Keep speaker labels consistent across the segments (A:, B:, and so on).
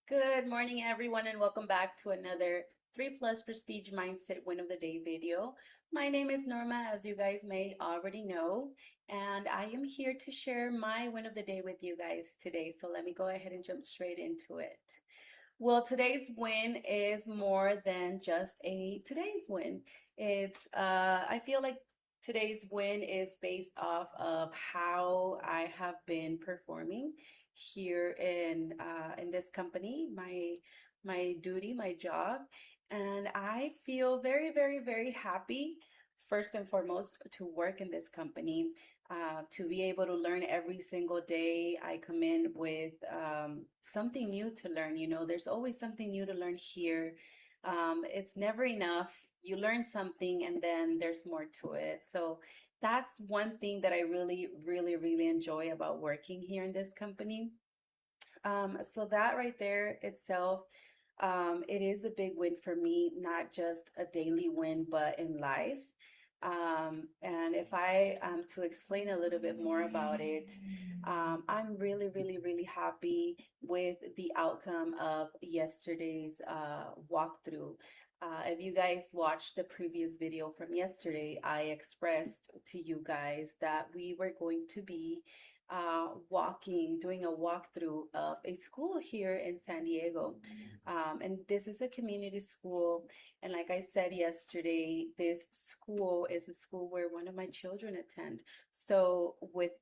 A: Good morning, everyone, and welcome back to another 3 Plus Prestige Mindset Win of the Day video. My name is Norma, as you guys may already know, and I am here to share my win of the day with you guys today. So let me go ahead and jump straight into it. Well, today's win is more than just a today's win. I feel like today's win is based off of how I have been performing here in this company, my duty, my job, and I feel very, very, very happy. First and foremost, to work in this company, to be able to learn every single day. I come in with something new to learn. There's always something new to learn here. It's never enough. You learn something and then there's more to it. So that's one thing that I really, really, really enjoy about working here in this company. So that right there itself, it is a big win for me, not just a daily win, but in life. And if I to explain a little bit more about it, I'm really, really, really happy with the outcome of yesterday's walkthrough. If you guys watched the previous video from yesterday, I expressed to you guys that we were going to be doing a walkthrough of a school here in San Diego. And this is a community school. And like I said yesterday, this school is a school where one of my children attend. So with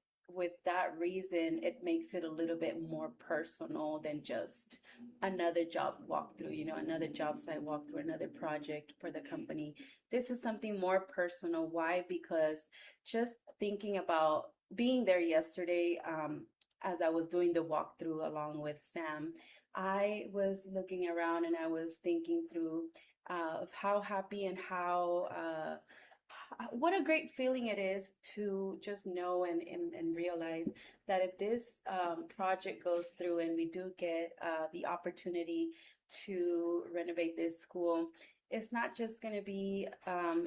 A: that reason, it makes it a little bit more personal than just another job walkthrough, another job site walkthrough, another project for the company. This is something more personal. Why? Because just thinking about being there yesterday, as I was doing the walkthrough along with Sam, I was looking around and I was thinking through of how happy and how what a great feeling it is to just know and realize that if this project goes through and we do get the opportunity to renovate this school, it's not just going to be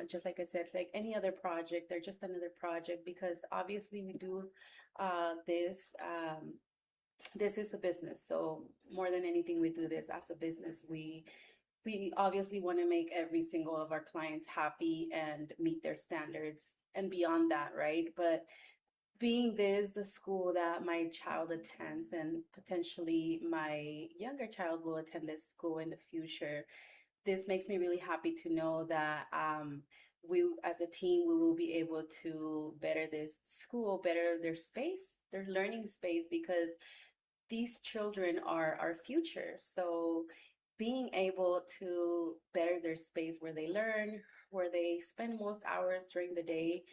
A: just like I said, like any other project. They're just another project because obviously we do this. This is a business, so more than anything, we do this as a business. We obviously want to make every single of our clients happy and meet their standards and beyond that, right? But being this the school that my child attends and potentially my younger child will attend this school in the future, this makes me really happy to know that we as a team we will be able to better this school, better their space, their learning space, because these children are our future. So being able to better their space where they learn, where they spend most hours during the day,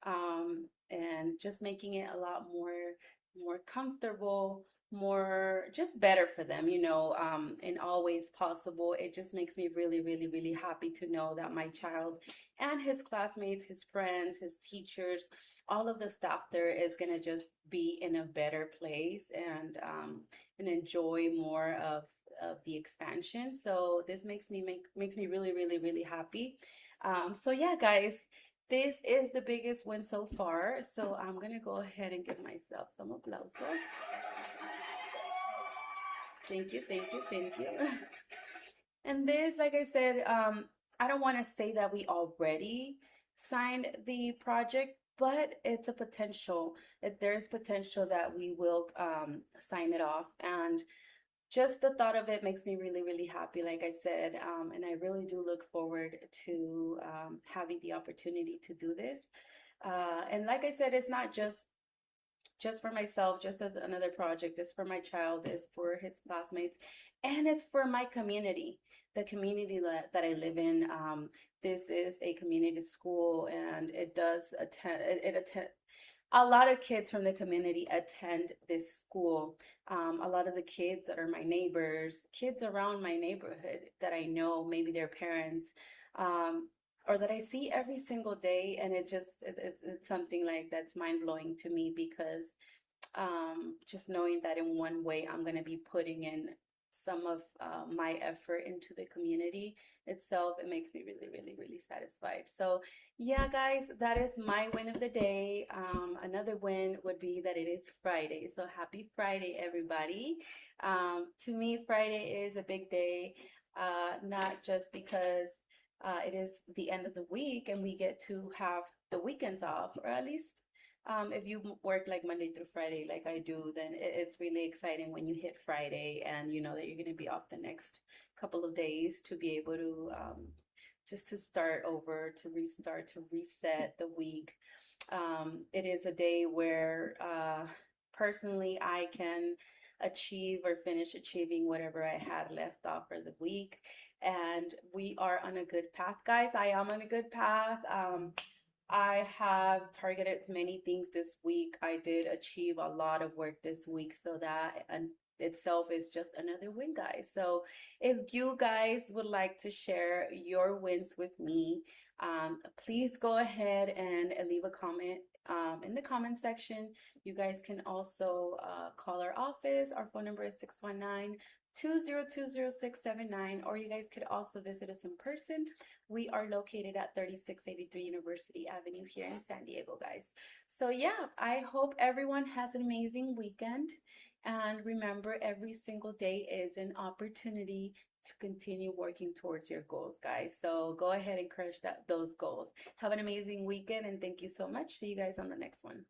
A: and just making it a lot more comfortable, more just better for them, in all ways possible. It just makes me really, really, really happy to know that my child and his classmates, his friends, his teachers, all of the staff there is gonna just be in a better place and enjoy more of the expansion. So this makes me really, really, really happy. So yeah, guys, this is the biggest win so far. So I'm gonna go ahead and give myself some aplausos. Thank you, thank you, thank you. And this, like I said, I don't want to say that we already signed the project, but it's a potential. There's potential that we will sign it off. And just the thought of it makes me really, really happy, like I said. And I really do look forward to having the opportunity to do this. And like I said, it's not just for myself, just as another project. It's for my child, it's for his classmates, and it's for my community, the community that I live in. This is a community school, and it does attend. A lot of kids from the community attend this school. A lot of the kids that are my neighbors, kids around my neighborhood that I know, maybe their parents, um, or that I see every single day, and it's something like that's mind blowing to me because just knowing that in one way I'm gonna be putting in some of my effort into the community itself, it makes me really, really, really satisfied. So, yeah, guys, that is my win of the day. Another win would be that it is Friday. So, happy Friday, everybody. To me, Friday is a big day, not just because it is the end of the week and we get to have the weekends off, or at least if you work like Monday through Friday, like I do, then it's really exciting when you hit Friday and you know that you're going to be off the next couple of days to be able to just to start over, to restart, to reset the week. It is a day where personally I can achieve or finish achieving whatever I had left off for the week. And we are on a good path, guys. I am on a good path. I have targeted many things this week. I did achieve a lot of work this week, so that and itself is just another win, guys. So if you guys would like to share your wins with me, please go ahead and leave a comment in the comment section. You guys can also call our office. Our phone number is 619-202-0679, or you guys could also visit us in person. We are located at 3683 University Avenue here in San Diego, guys. So yeah, I hope everyone has an amazing weekend. And remember, every single day is an opportunity to continue working towards your goals, guys. So go ahead and crush those goals. Have an amazing weekend, and thank you so much. See you guys on the next one.